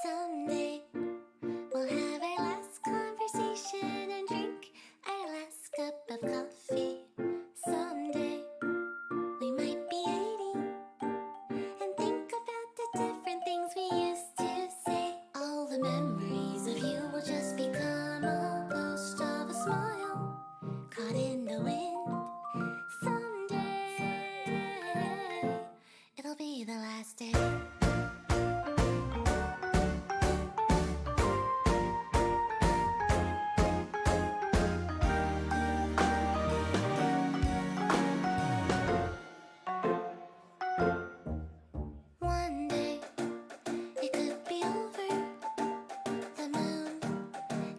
Someday we'll have our last conversation and drink our last cup of coffee. Someday we might be 80 and think about the different things we used to say. All the memories of you will just become a ghost of a smile caught in the wind. Someday it'll be the last day. One day it could be over. The moon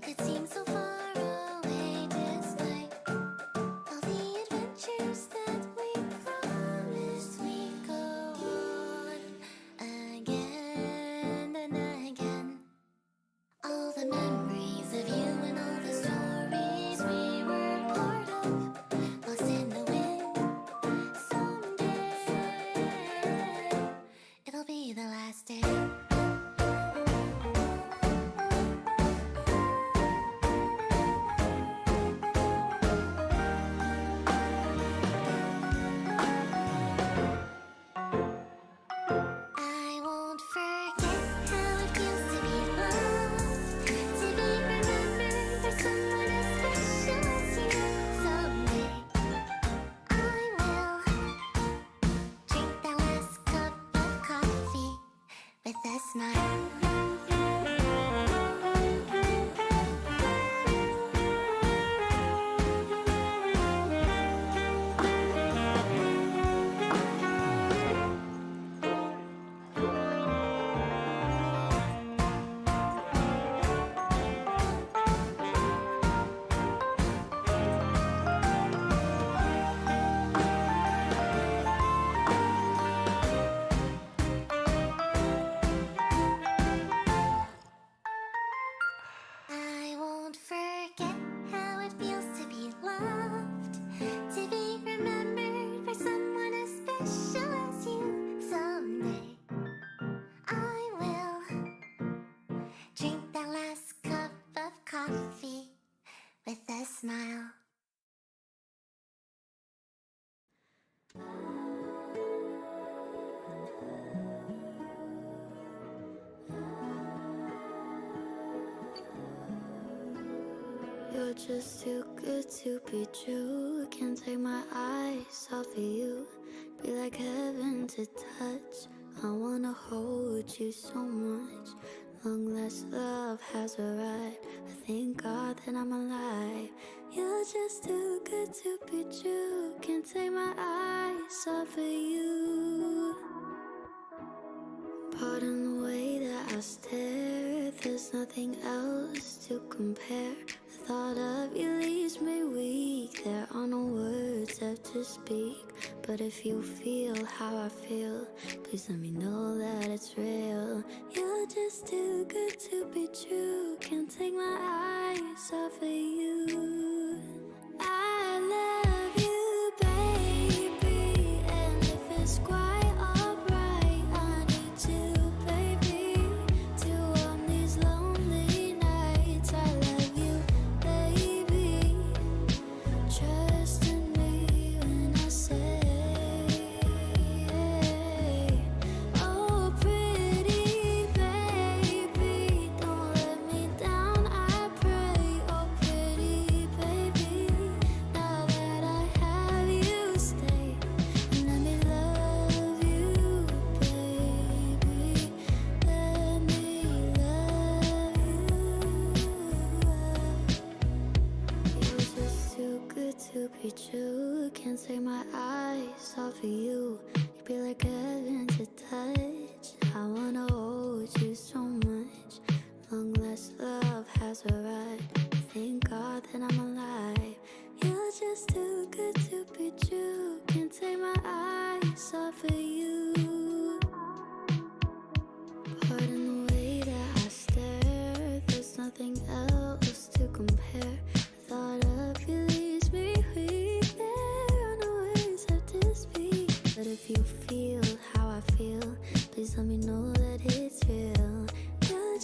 could seem so far away, despite all the adventures that we promised we'd go on again and again. All the memories of you and all the stories we were part of, lost in the wind. Someday it'll be the last day. I won't forget how it feels to be loved, to be remembered for someone as special as you. Someday I will drink that last cup of coffee with a smile. I won't forget how it feels to be loved, to be remembered for someone as special as you. Someday I will drink that last cup of coffee with a smile. You're just too good to be true. Can't take my eyes off of you. Be like heaven to touch. I wanna hold you so much. Long last love has arrived. I thank God that I'm alive. You're just too good to be true. Can't take my eyes off of you. Pardon the way that I stare. There's nothing else to compare. The thought of you leaves me weak. There are no words left to speak. But if you feel how I feel, please let me know that it's real. You're just too good to be true. Can't take my eyes off of you. I love you, baby. And if it's quite alright, I need you, baby, to warm these lonely nights. I love you, baby. Trust in me when I say, oh, pretty baby, don't let me down, I pray. Oh, pretty baby, now that I have you, stay and let me love you, baby. Let me love you. You're just too good to be true. Can't take my eyes off of you. You be like heaven to touch. I wanna hold you so much. Long last love has arrived. I thank God that I'm alive. You're just too good to be true. Can't take my eyes off of you. Pardon the way that I stare. There's nothing else to compare. The thought of you leaves me weak. There are no words left to speak. But if you feel how I feel, please let me know that it's real. You're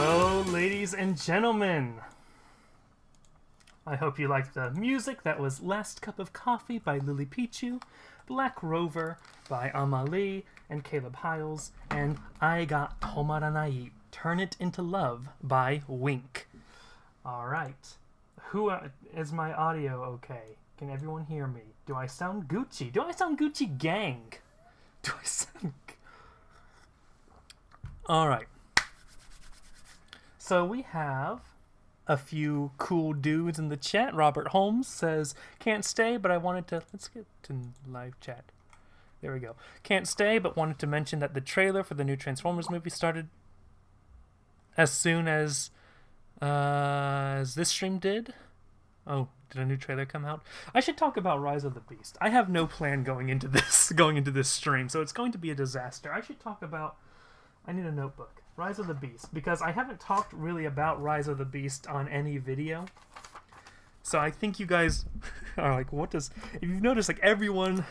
Hello, ladies and gentlemen. I hope you liked the music. That was Last Cup of Coffee by Lily Pichu, Black Rover by Amalie and Caleb Hiles, and I Got Tomaranai, Turn It Into Love by Wink. Alright. Is my audio okay? Can everyone hear me? Do I sound Gucci? Do I sound Gucci gang? Do I sound... Alright. So we have a few cool dudes in the chat. Robert Holmes says, can't stay, but I wanted to... Let's get to live chat. There we go. Can't stay, but wanted to mention that the trailer for the new Transformers movie started as soon as this stream did. Oh, did a new trailer come out? I should talk about Rise of the Beast. I have no plan going into this stream, so it's going to be a disaster. I should talk about... I need a notebook. Rise of the Beast, because I haven't talked really about Rise of the Beast on any video. So I think you guys are like, what does... If you've noticed, like, everyone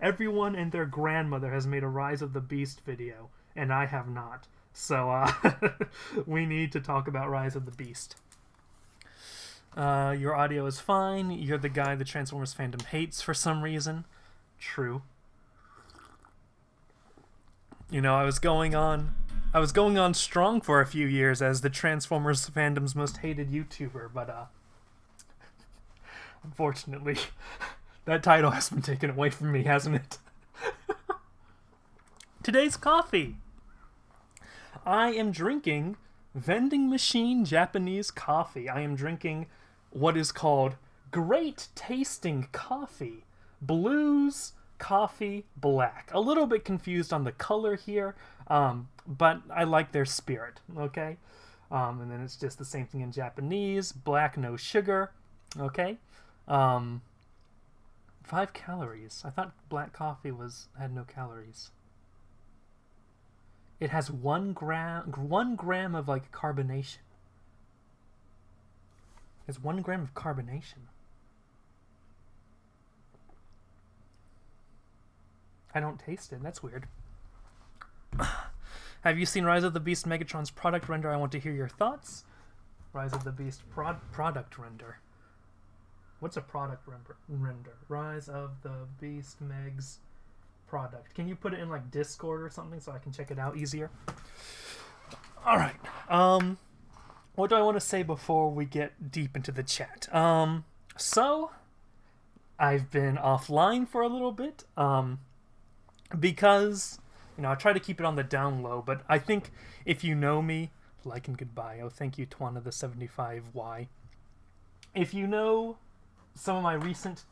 and their grandmother has made a Rise of the Beast video, and I have not. So, we need to talk about Rise of the Beast. Your audio is fine. You're the guy the Transformers fandom hates for some reason. True. You know, I was going on strong for a few years as the Transformers fandom's most hated YouTuber, but unfortunately, that title has been taken away from me, hasn't it? Today's coffee. I am drinking vending machine Japanese coffee. I am drinking what is called great tasting coffee. Blues Coffee Black. A little bit confused on the color here, but I like their spirit, okay? And then it's just the same thing in Japanese. Black, no sugar, okay? 5 calories. I thought black coffee had no calories. It has 1 gram of, like, carbonation. It's 1 gram of carbonation. I don't taste it. That's weird. Have you seen Rise of the Beast Megatron's product render? I want to hear your thoughts. Rise of the Beast product render. What's a product render? Rise of the Beast Meg's product. Can you put it in like Discord or something so I can check it out easier? Alright. What do I want to say before we get deep into the chat? So I've been offline for a little bit. Because, you know, I try to keep it on the down low, but I think if you know me, like and goodbye. Oh, thank you, Twana the 75Y. If you know some of my recent,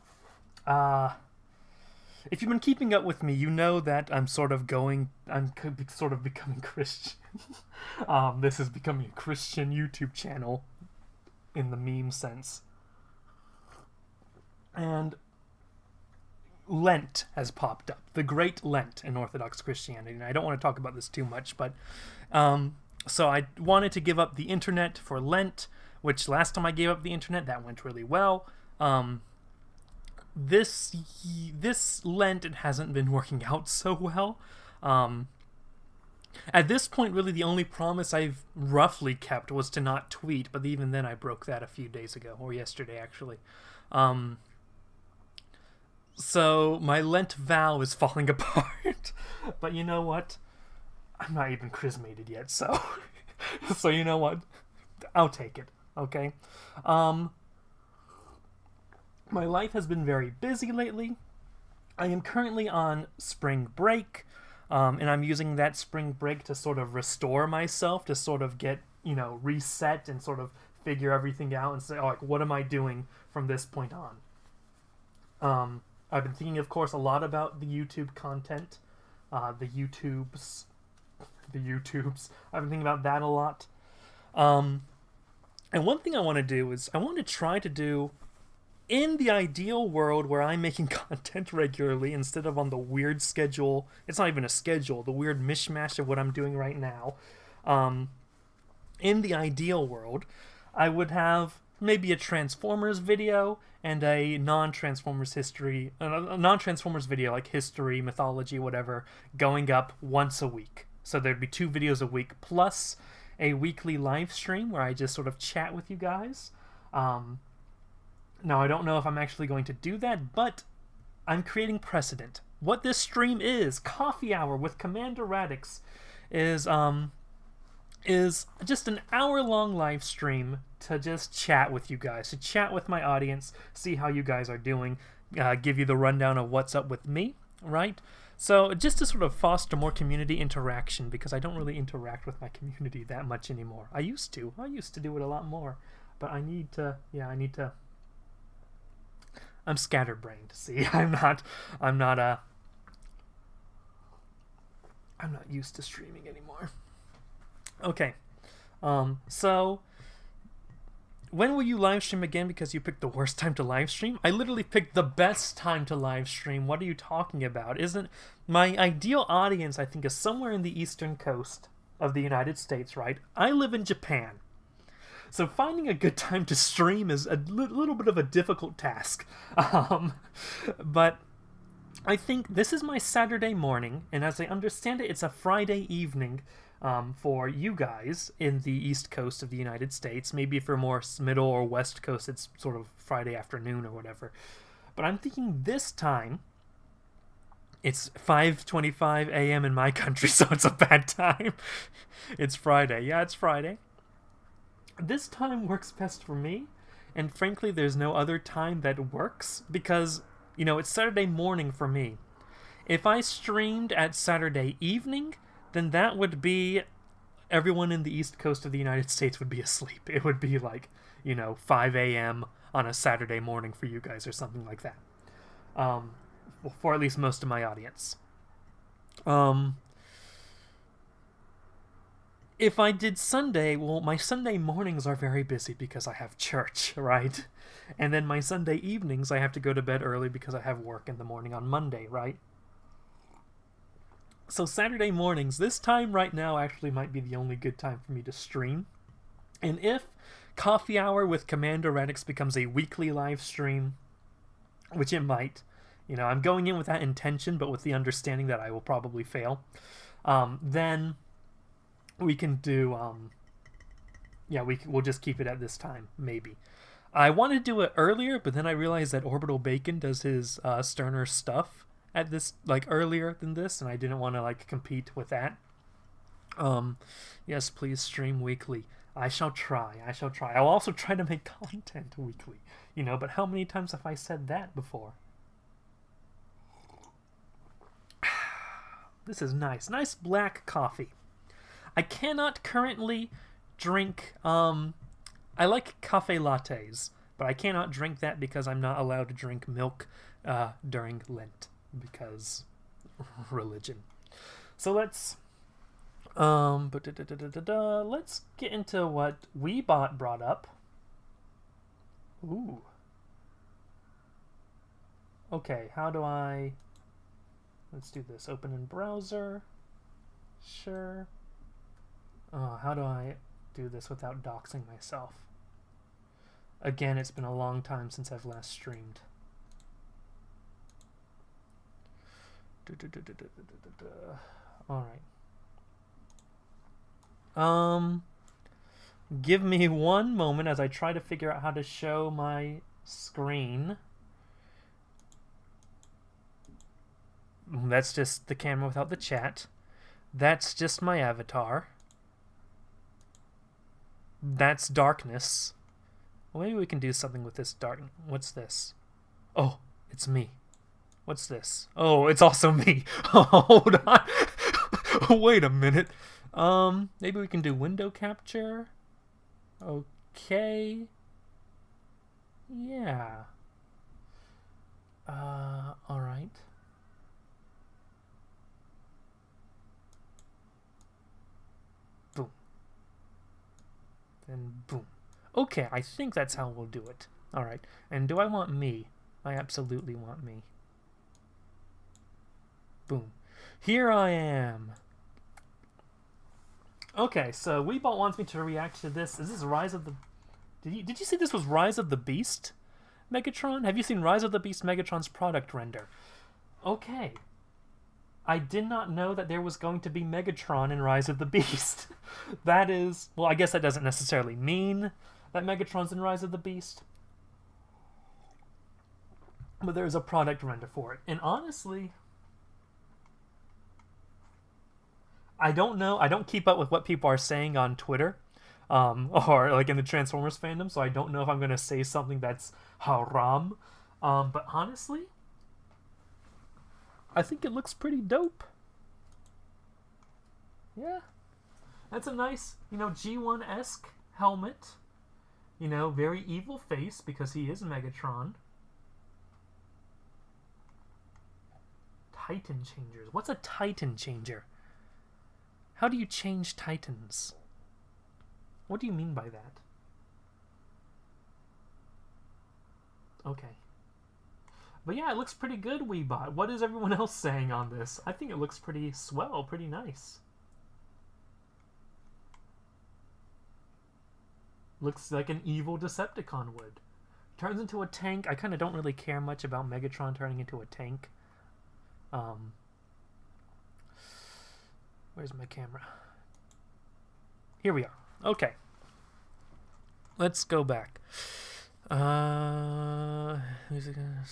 if you've been keeping up with me, you know that I'm sort of becoming Christian. This is becoming a Christian YouTube channel in the meme sense. And Lent has popped up. The Great Lent in Orthodox Christianity. And I don't want to talk about this too much, but so I wanted to give up the internet for Lent, which last time I gave up the internet, that went really well. This Lent, it hasn't been working out so well. At this point, really, the only promise I've roughly kept was to not tweet, but even then I broke that a few days ago, or yesterday, actually. So my Lent vow is falling apart. But you know what? I'm not even chrismated yet, so... so you know what? I'll take it, okay? My life has been very busy lately. I am currently on spring break, and I'm using that spring break to sort of restore myself, to sort of get, you know, reset and sort of figure everything out and say, oh, like, what am I doing from this point on? I've been thinking, of course, a lot about the YouTube content, the YouTubes. I've been thinking about that a lot. And one thing I want to do is I want to try to do, in the ideal world where I'm making content regularly instead of on the weird schedule, it's not even a schedule, the weird mishmash of what I'm doing right now. In the ideal world, I would have maybe a Transformers video and a non-Transformers video, like history, mythology, whatever, going up once a week. So there'd be 2 videos a week, plus a weekly live stream where I just sort of chat with you guys. Now, I don't know if I'm actually going to do that, but I'm creating precedent. What this stream is, Coffee Hour with Commander Radix, is just an hour-long live stream to just chat with you guys, to chat with my audience, see how you guys are doing, give you the rundown of what's up with me, right? So just to sort of foster more community interaction, because I don't really interact with my community that much anymore. I used to do it a lot more, but I need to, I'm scatterbrained. See, I'm not used to streaming anymore. Okay, so when will you live stream again? Because you picked the worst time to live stream. I literally picked the best time to live stream. What are you talking about? Isn't my ideal audience? I think is somewhere in the eastern coast of the United States, right? I live in Japan. So finding a good time to stream is a little bit of a difficult task. But I think this is my Saturday morning, and as I understand it, it's a Friday evening for you guys in the East Coast of the United States. Maybe if you're more middle or West Coast, it's sort of Friday afternoon or whatever. But I'm thinking this time, it's 5:25 a.m. in my country, so it's a bad time. It's Friday. Yeah, it's Friday. This time works best for me, and frankly, there's no other time that works, because, it's Saturday morning for me. If I streamed at Saturday evening, then that would be everyone in the East Coast of the United States would be asleep. It would be like, 5 a.m. on a Saturday morning for you guys or something like that. For at least most of my audience. If I did Sunday, well, my Sunday mornings are very busy because I have church, right? And then my Sunday evenings, I have to go to bed early because I have work in the morning on Monday, right? So Saturday mornings, this time right now actually might be the only good time for me to stream. And if Coffee Hour with Commander Radix becomes a weekly live stream, which it might, I'm going in with that intention, but with the understanding that I will probably fail, then we can do, we'll just keep it at this time, maybe. I wanted to do it earlier, but then I realized that Orbital Bacon does his Sterner stuff at this, earlier than this, and I didn't want to, compete with that. Yes, please stream weekly. I shall try. I'll also try to make content weekly, but how many times have I said that before? This is nice. Nice black coffee. I cannot currently drink, I like cafe lattes, but I cannot drink that because I'm not allowed to drink milk during Lent, because religion. So let's let's get into what Weebot brought up. Ooh. Okay, how do I... Let's do this. Open in browser. Sure. Oh, how do I do this without doxing myself? Again, it's been a long time since I've last streamed. Alright. Give me one moment as I try to figure out how to show my screen. That's just the camera without the chat. That's just my avatar. That's darkness. Well, maybe we can do something with this dark... What's this? Oh, it's me. What's this? Oh, it's also me. Hold on. Wait a minute. Maybe we can do window capture. Okay. Yeah. Alright. Boom. Then boom. Okay, I think that's how we'll do it. Alright. And do I want me? I absolutely want me. Boom. Here I am. Okay, so Weebot wants me to react to this. Is this Rise of the... Did you see this was Rise of the Beast Megatron? Have you seen Rise of the Beast Megatron's product render? Okay. I did not know that there was going to be Megatron in Rise of the Beast. That is... Well, I guess that doesn't necessarily mean that Megatron's in Rise of the Beast. But there's a product render for it. And honestly... I don't know. I don't keep up with what people are saying on Twitter. Or like in the Transformers fandom. So I don't know if I'm going to say something that's haram. But honestly... I think it looks pretty dope. Yeah. That's a nice, G1-esque helmet. Very evil face because he is Megatron. Titan changers. What's a Titan changer? How do you change Titans? What do you mean by that? Okay. But yeah, it looks pretty good, Weebot. What is everyone else saying on this? I think it looks pretty swell, pretty nice. Looks like an evil Decepticon would. Turns into a tank. I kind of don't really care much about Megatron turning into a tank. Where's my camera? Here we are. Okay. Let's go back. Who's it gonna...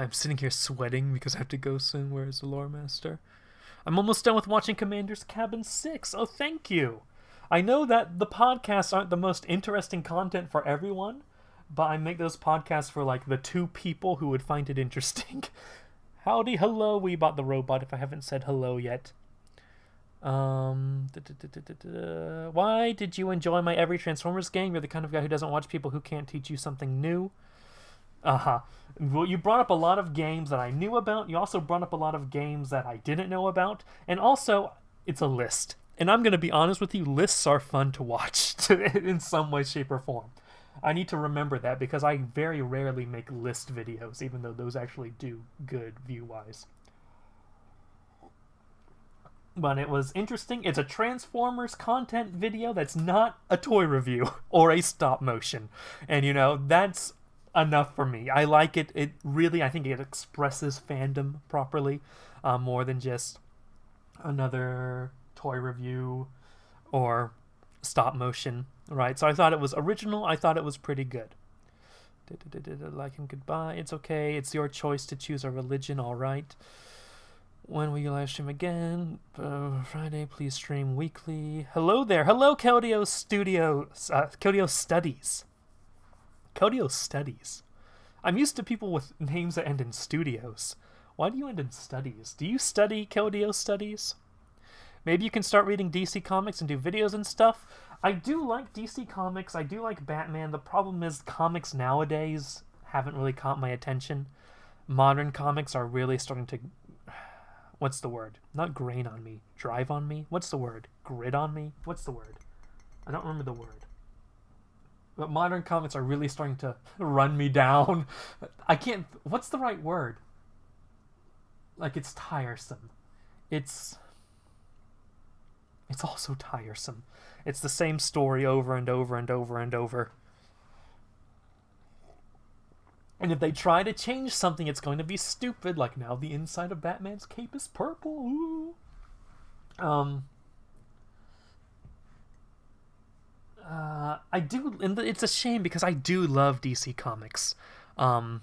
I'm sitting here sweating because I have to go soon. Where's the lore master? I'm almost done with watching Commander's Cabin 6. Oh, thank you. I know that the podcasts aren't the most interesting content for everyone, but I make those podcasts for like the 2 people who would find it interesting. Howdy, hello, Weebot the robot, if I haven't said hello yet. Why did you enjoy my every Transformers game? You're the kind of guy who doesn't watch people who can't teach you something new. Well, you brought up a lot of games that I knew about. You also brought up a lot of games that I didn't know about. And also, it's a list. And I'm going to be honest with you, lists are fun to watch in some way, shape, or form. I need to remember that because I very rarely make list videos, even though those actually do good view-wise. But it was interesting. It's a Transformers content video that's not a toy review or a stop motion. And, that's enough for me. I like it. It really, I think it expresses fandom properly, more than just another toy review or stop motion, right? So I thought it was original. I thought it was pretty good. Like him, goodbye. It's okay. It's your choice to choose a religion, all right. When will you live stream again? Friday, please stream weekly. Hello there. Hello, Keldeo Studios. Keldeo Studies. Keldeo Studies. I'm used to people with names that end in studios. Why do you end in studies? Do you study Keldeo Studies? Maybe you can start reading DC Comics and do videos and stuff. I do like DC Comics. I do like Batman. The problem is comics nowadays haven't really caught my attention. Modern comics are really starting to... What's the word? Not grain on me. Drive on me? What's the word? Grid on me? What's the word? I don't remember the word. But modern comics are really starting to run me down. I can't... What's the right word? Like, it's tiresome. It's also tiresome. It's the same story over and over and over and over. And if they try to change something, it's going to be stupid. Like now the inside of Batman's cape is purple. Ooh. I do, and it's a shame because I do love DC Comics. And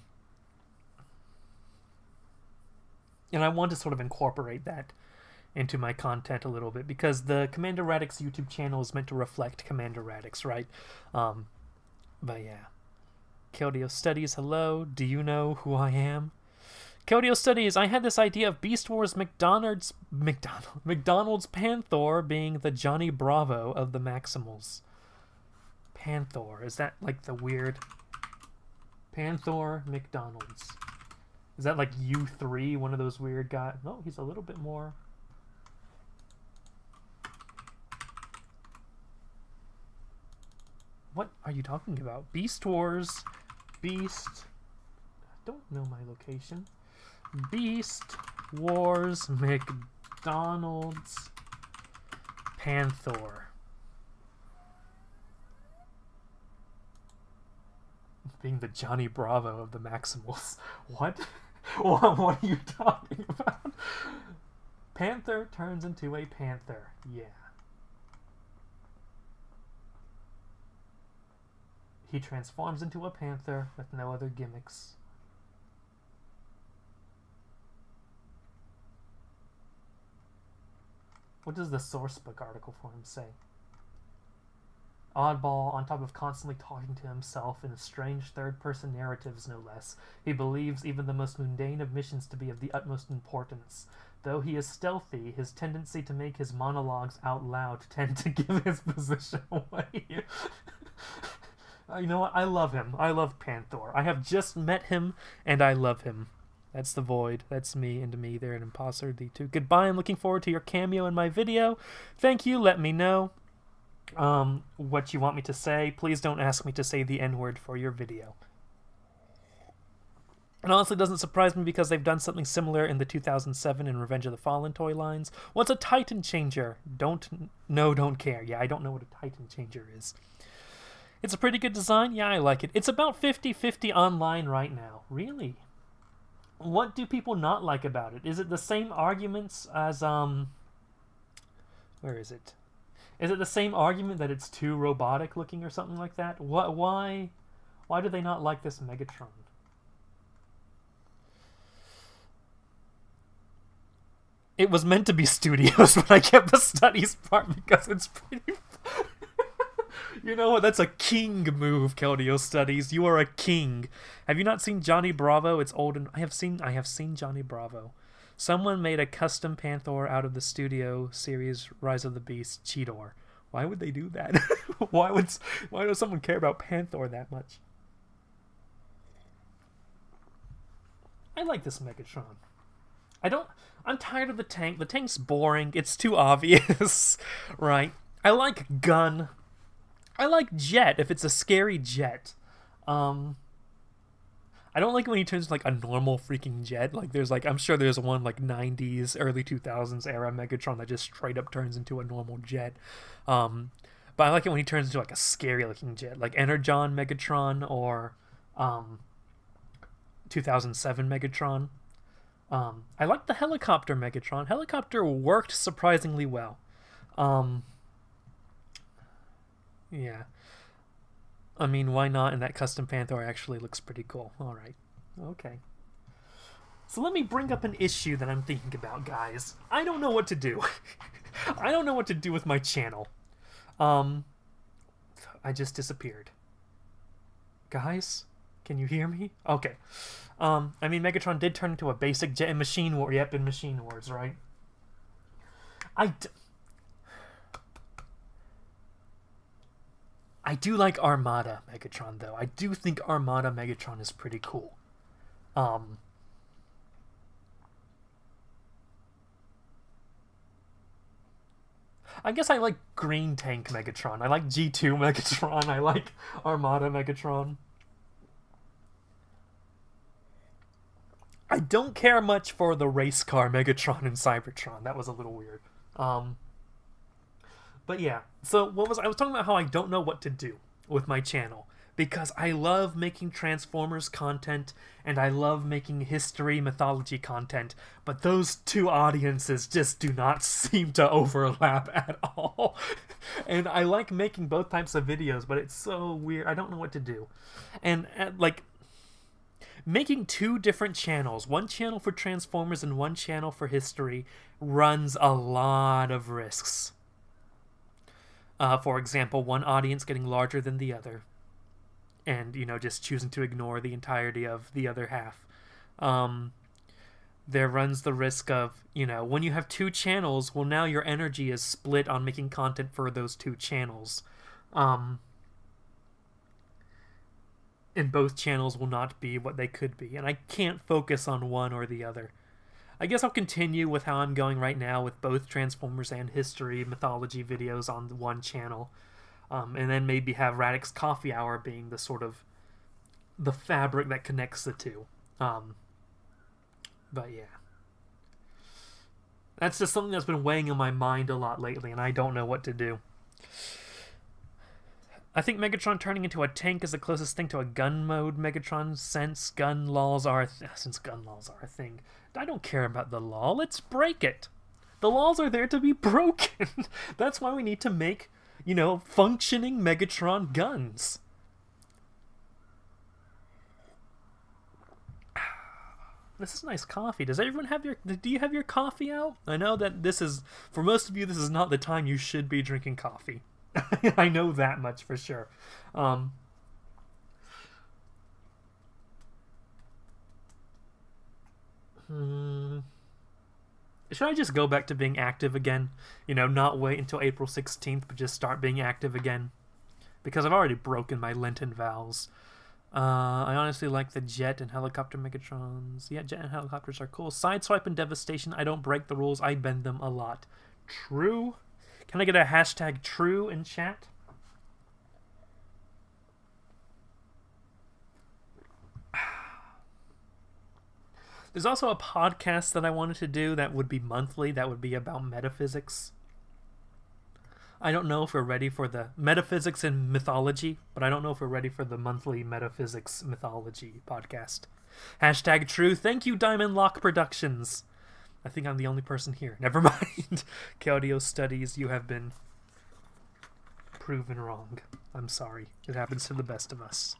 I want to sort of incorporate that into my content a little bit because the Commander Radix YouTube channel is meant to reflect Commander Radix, right? But yeah. Keldeo Studies, hello. Do you know who I am? Keldeo Studies, I had this idea of Beast Wars McDonald's Panther being the Johnny Bravo of the Maximals. Panther, is that like the weird... Panther McDonald's. Is that like U3, one of those weird guys? No, he's a little bit more... What are you talking about? Beast Wars... Beast... I don't know my location. Beast Wars McDonald's Panther. Being the Johnny Bravo of the Maximals. What? What are you talking about? Panther turns into a panther. Yeah. He transforms into a panther with no other gimmicks. What does the sourcebook article for him say? Oddball, on top of constantly talking to himself in strange third-person narratives, no less. He believes even the most mundane of missions to be of the utmost importance. Though he is stealthy, his tendency to make his monologues out loud tend to give his position away. You know what? I love him. I love Panther. I have just met him, and I love him. That's the Void. That's me, and me, they're an imposter, the two. Goodbye, I'm looking forward to your cameo in my video. Thank you, let me know what you want me to say. Please don't ask me to say the N-word for your video. It honestly doesn't surprise me because they've done something similar in the 2007 and Revenge of the Fallen toy lines. What's a Titan Changer? Don't care. Yeah, I don't know what a Titan Changer is. It's a pretty good design. Yeah, I like it. It's about 50-50 online right now. Really? What do people not like about it? Is it the same arguments as, where is it? Is it the same argument that it's too robotic looking or something like that? Why do they not like this Megatron? It was meant to be studios, but I kept the studies part because it's pretty... You know what? That's a king move, Keldeo Studies. You are a king. Have you not seen Johnny Bravo? It's old and I have seen Johnny Bravo. Someone made a custom Panther out of the studio series Rise of the Beast Cheetor. Why would they do that? Why does someone care about Panther that much? I like this Megatron. I'm tired of the tank. The tank's boring. It's too obvious, right? I like Gun. I like Jet if it's a scary Jet. I don't like when he turns like a normal freaking Jet. Like I'm sure there's one like 90s, early 2000s era Megatron that just straight up turns into a normal Jet. But I like it when he turns into like a scary looking Jet, like Energon Megatron or 2007 Megatron. I like the helicopter Megatron. Helicopter worked surprisingly well. Yeah. I mean, why not? And that custom Panther actually looks pretty cool. Alright. Okay. So let me bring up an issue that I'm thinking about, guys. I don't know what to do. I don't know what to do with my channel. I just disappeared. Guys? Can you hear me? Okay. I mean, Megatron did turn into a basic jet in Machine War. Yep, in Machine Wars, right? I do like Armada Megatron, though. I do think Armada Megatron is pretty cool. I guess I like Green Tank Megatron. I like G2 Megatron. I like Armada Megatron. I don't care much for the race car Megatron and Cybertron. That was a little weird. But yeah, so I was talking about how I don't know what to do with my channel because I love making Transformers content and I love making history mythology content, but those two audiences just do not seem to overlap at all. And I like making both types of videos, but it's so weird. I don't know what to do. And like making two different channels, one channel for Transformers and one channel for history, runs a lot of risks. For example, one audience getting larger than the other. And, just choosing to ignore the entirety of the other half. There runs the risk of, when you have two channels, well, now your energy is split on making content for those two channels. And both channels will not be what they could be. And I can't focus on one or the other. I guess I'll continue with how I'm going right now with both Transformers and history mythology videos on one channel. And then maybe have Radix Coffee Hour being the sort of the fabric that connects the two. But yeah. That's just something that's been weighing on my mind a lot lately, and I don't know what to do. I think Megatron turning into a tank is the closest thing to a gun mode Megatron since gun laws are a thing. I don't care about the law. Let's break it. The laws are there to be broken. That's why we need to make, functioning Megatron guns. This is nice coffee. Do you have your coffee out? I know that for most of you, this is not the time you should be drinking coffee. I know that much for sure. Should I just go back to being active again? Not wait until April 16th, but just start being active again? Because I've already broken my Lenten vows. I honestly like the jet and helicopter Megatrons. Yeah, jet and helicopters are cool. Sideswipe and devastation, I don't break the rules, I bend them a lot. True? Can I get a hashtag true in chat? There's also a podcast that I wanted to do that would be monthly, that would be about metaphysics. I don't know if we're ready for the metaphysics and mythology, but I don't know if we're ready for the monthly metaphysics mythology podcast. Hashtag true. Thank you, Diamond Lock Productions. I think I'm the only person here. Never mind. Keodio Studies, you have been proven wrong. I'm sorry. It happens to the best of us.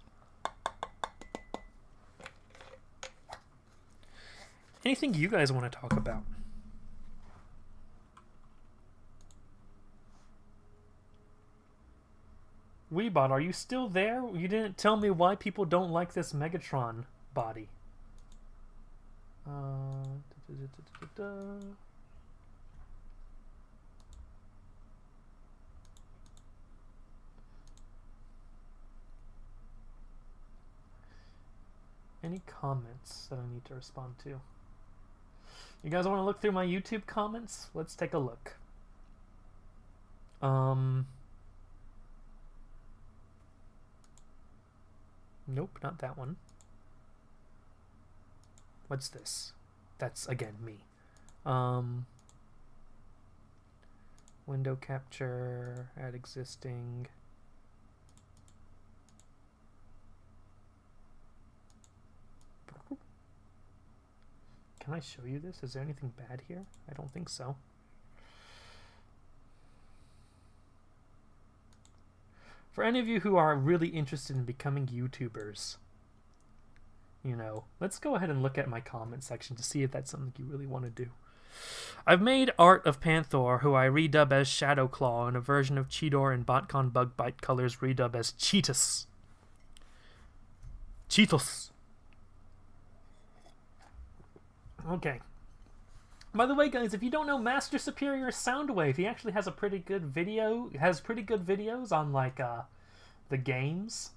Anything you guys want to talk about? Weebot, are you still there? You didn't tell me why people don't like this Megatron body. Any comments that I need to respond to? You guys want to look through my YouTube comments? Let's take a look. Nope, not that one. What's this? That's, again, me. Window capture, add existing. Can I show you this? Is there anything bad here? I don't think so. For any of you who are really interested in becoming YouTubers, let's go ahead and look at my comment section to see if that's something you really want to do. I've made art of Panther, who I redub as Shadowclaw, and a version of Cheetor in BotCon Bug Bite colors redub as Cheetus. Cheetos. Okay. By the way, guys, if you don't know Master Superior Soundwave, he actually has a pretty good video. Has pretty good videos on the games.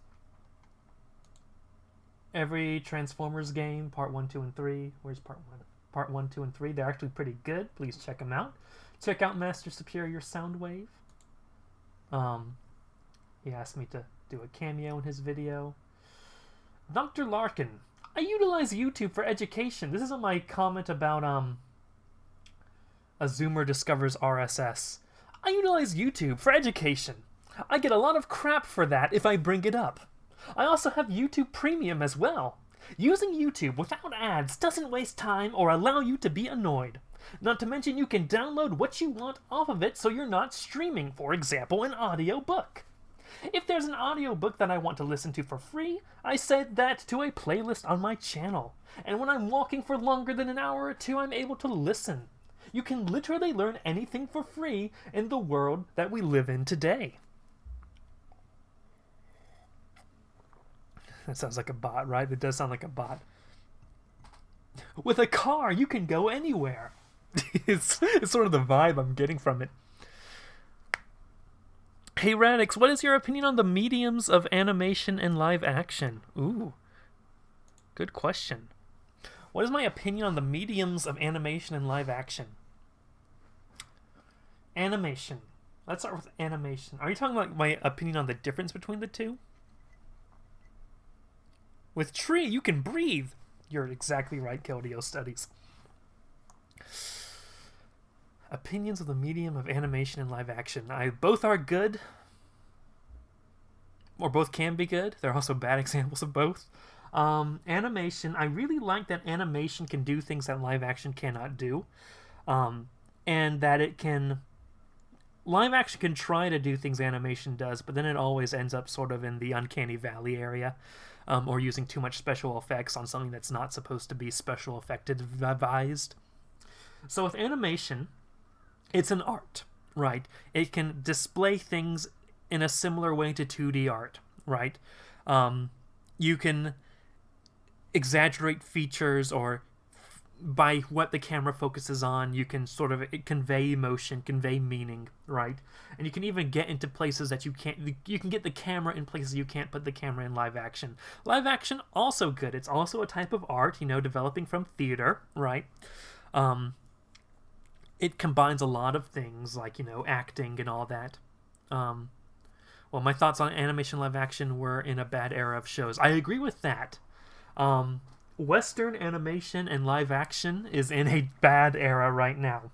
Every Transformers game, part 1, 2, and 3. Where's part 1? Part 1, 2, and 3. They're actually pretty good. Please check them out. Check out Master Superior Soundwave. He asked me to do a cameo in his video. Dr. Larkin. I utilize YouTube for education. This isn't my comment about a Zoomer discovers RSS. I utilize YouTube for education. I get a lot of crap for that if I bring it up. I also have YouTube Premium as well. Using YouTube without ads doesn't waste time or allow you to be annoyed. Not to mention you can download what you want off of it so you're not streaming, for example, an audiobook. If there's an audiobook that I want to listen to for free, I set that to a playlist on my channel. And when I'm walking for longer than an hour or two, I'm able to listen. You can literally learn anything for free in the world that we live in today. That sounds like a bot, right? It does sound like a bot. With a car, you can go anywhere. It's sort of the vibe I'm getting from it. Hey Radix, what is your opinion on the mediums of animation and live action? Ooh, good question. What is my opinion on the mediums of animation and live action? Animation. Let's start with animation. Are you talking about my opinion on the difference between the two? With tree, you can breathe. You're exactly right, Keodio Studies. Opinions of the medium of animation and live action. Both are good. or both can be good. There are also bad examples of both. Animation, I really like that animation can do things that live action cannot do. And that it can... Live action can try to do things animation does, but then it always ends up sort of in the uncanny valley area, or using too much special effects on something that's not supposed to be special effective-vised. So with animation, it's an art, right? It can display things in a similar way to 2D art, right? You can exaggerate features, or by what the camera focuses on, you can sort of convey emotion, convey meaning, right? And you can even get into places that you can't... You can get the camera in places you can't put the camera in live action. Live action, also good. It's also a type of art, developing from theater, right? It combines a lot of things, like, acting and all that. Well, my thoughts on animation live action were in a bad era of shows. I agree with that. Western animation and live action is in a bad era right now.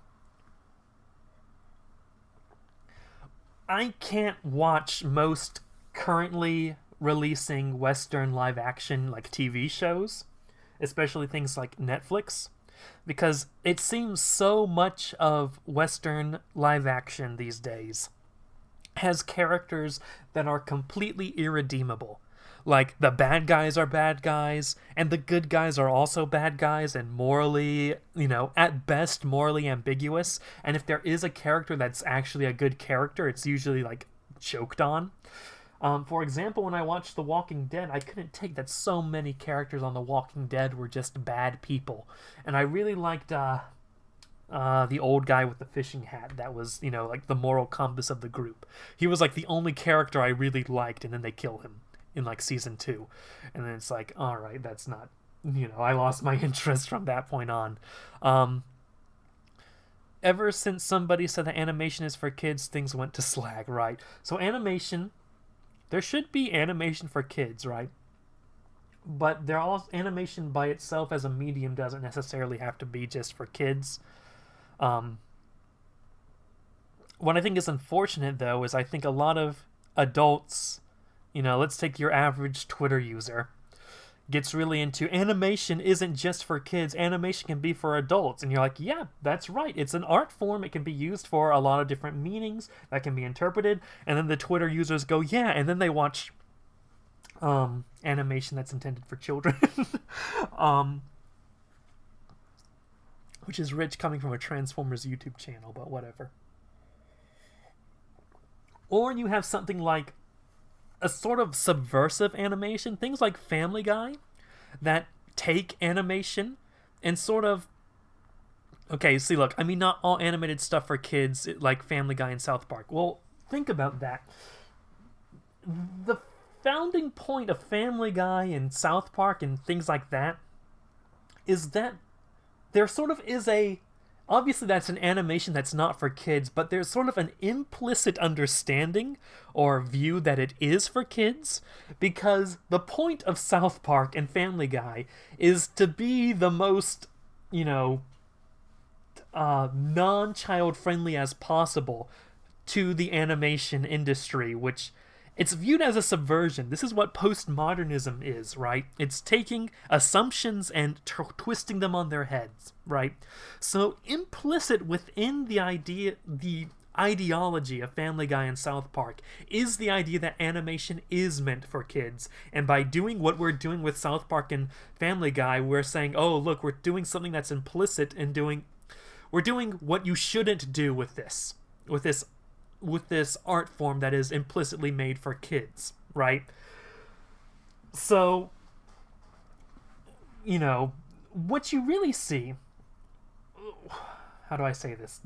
I can't watch most currently releasing Western live action, like TV shows, especially things like Netflix, because it seems so much of Western live action these days has characters that are completely irredeemable. Like, the bad guys are bad guys, and the good guys are also bad guys, and morally, at best, morally ambiguous. And if there is a character that's actually a good character, it's usually, like, choked on. For example, when I watched The Walking Dead, I couldn't take that so many characters on The Walking Dead were just bad people. And I really liked the old guy with the fishing hat that was, like, the moral compass of the group. He was, like, the only character I really liked, and then they kill him in, like, season 2. And then it's like, all right, that's not, I lost my interest from that point on. Ever since somebody said that animation is for kids, things went to slag, right? So animation, there should be animation for kids, right? But animation by itself as a medium doesn't necessarily have to be just for kids. What I think is unfortunate, though, is I think a lot of adults... let's take your average Twitter user, gets really into animation isn't just for kids, animation can be for adults. And you're like, yeah, that's right. It's an art form. It can be used for a lot of different meanings that can be interpreted. And then the Twitter users go, yeah, and then they watch animation that's intended for children. Which is rich coming from a Transformers YouTube channel, but whatever. Or you have something like a sort of subversive animation, things like Family Guy, that take animation and sort of... Okay, see, look, I mean, not all animated stuff for kids, like Family Guy and South Park. Well, think about that. The founding point of Family Guy and South Park and things like that is that there sort of is a... Obviously, that's an animation that's not for kids, but there's sort of an implicit understanding or view that it is for kids, because the point of South Park and Family Guy is to be the most, non-child friendly as possible to the animation industry, which... It's viewed as a subversion. This is what postmodernism is, right? It's taking assumptions and twisting them on their heads, right? So implicit within the ideology of Family Guy and South Park is the idea that animation is meant for kids. And by doing what we're doing with South Park and Family Guy, we're saying, oh, look, we're doing something that's implicit and we're doing what you shouldn't do with this art form that is implicitly made for kids, right? So, what you really see... How do I say this?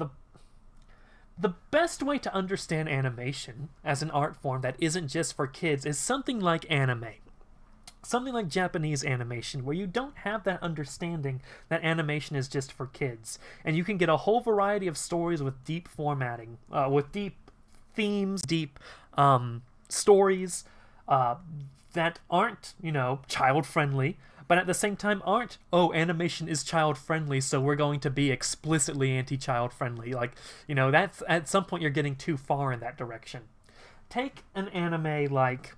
The best way to understand animation as an art form that isn't just for kids is something like anime. Something like Japanese animation, where you don't have that understanding that animation is just for kids. And you can get a whole variety of stories with deep formatting, with deep themes, deep stories that aren't, child-friendly, but at the same time aren't, oh, animation is child-friendly, so we're going to be explicitly anti-child-friendly. Like, that's, at some point you're getting too far in that direction. Take an anime like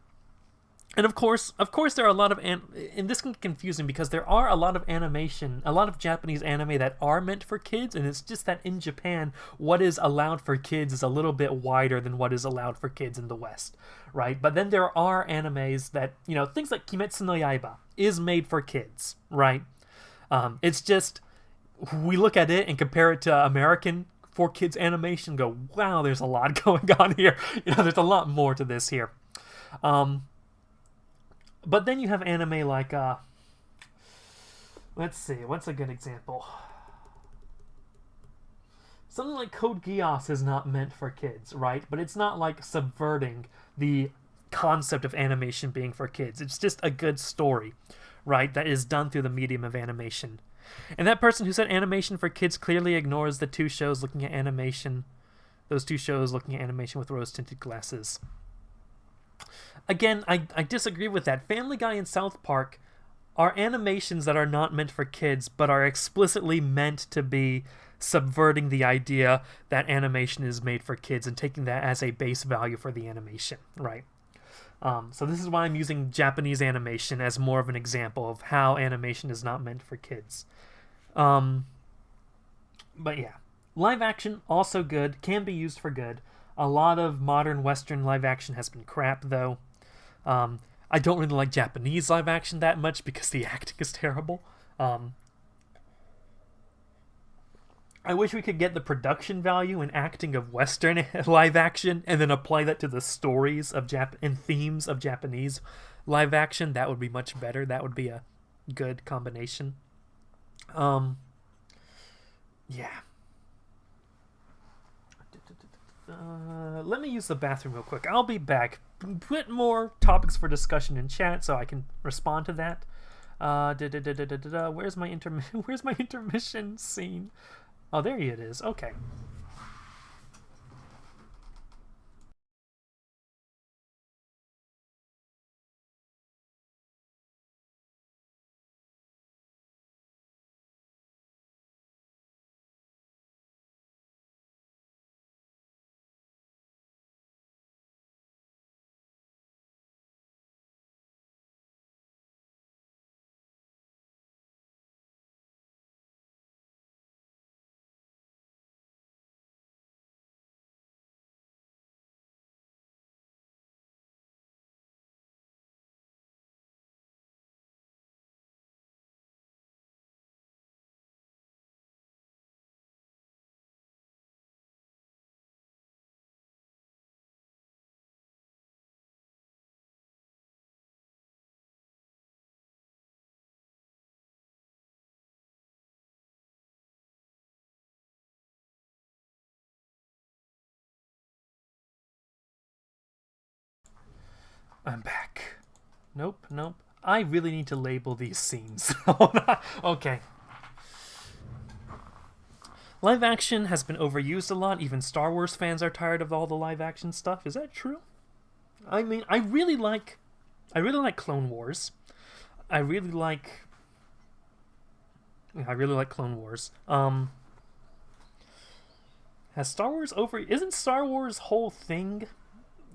And of course, there are a lot of and this can be confusing because there are a lot of animation, a lot of Japanese anime that are meant for kids, and it's just that in Japan, what is allowed for kids is a little bit wider than what is allowed for kids in the West, right? But then there are animes that, things like Kimetsu no Yaiba is made for kids, right? It's just we look at it and compare it to American for kids animation, and go, wow, there's a lot going on here. There's a lot more to this here. But then you have anime like, let's see, what's a good example? Something like Code Geass is not meant for kids, right? But it's not like subverting the concept of animation being for kids. It's just a good story, right? That is done through the medium of animation. And that person who said animation for kids clearly ignores the two shows looking at animation, those two shows looking at animation with rose-tinted glasses. Again, I disagree with that. Family Guy and South Park are animations that are not meant for kids, but are explicitly meant to be subverting the idea that animation is made for kids and taking that as a base value for the animation, right? So this is why I'm using Japanese animation as more of an example of how animation is not meant for kids. But yeah, live action, also good, can be used for good. A lot of modern Western live action has been crap, though. I don't really like Japanese live action that much because the acting is terrible. I wish we could get the production value and acting of Western live action and then apply that to the stories of and themes of Japanese live action. That would be much better. That would be a good combination. Yeah. Let me use the bathroom real quick. I'll be back. Put more topics for discussion in chat so I can respond to that. Where's my intermission scene? Oh, there it is. Okay. I'm back. Nope. I really need to label these scenes. Okay. Live action has been overused a lot. Even Star Wars fans are tired of all the live action stuff. Is that true? I mean, I really like Clone Wars. I really like Clone Wars. Has Star Wars isn't Star Wars whole thing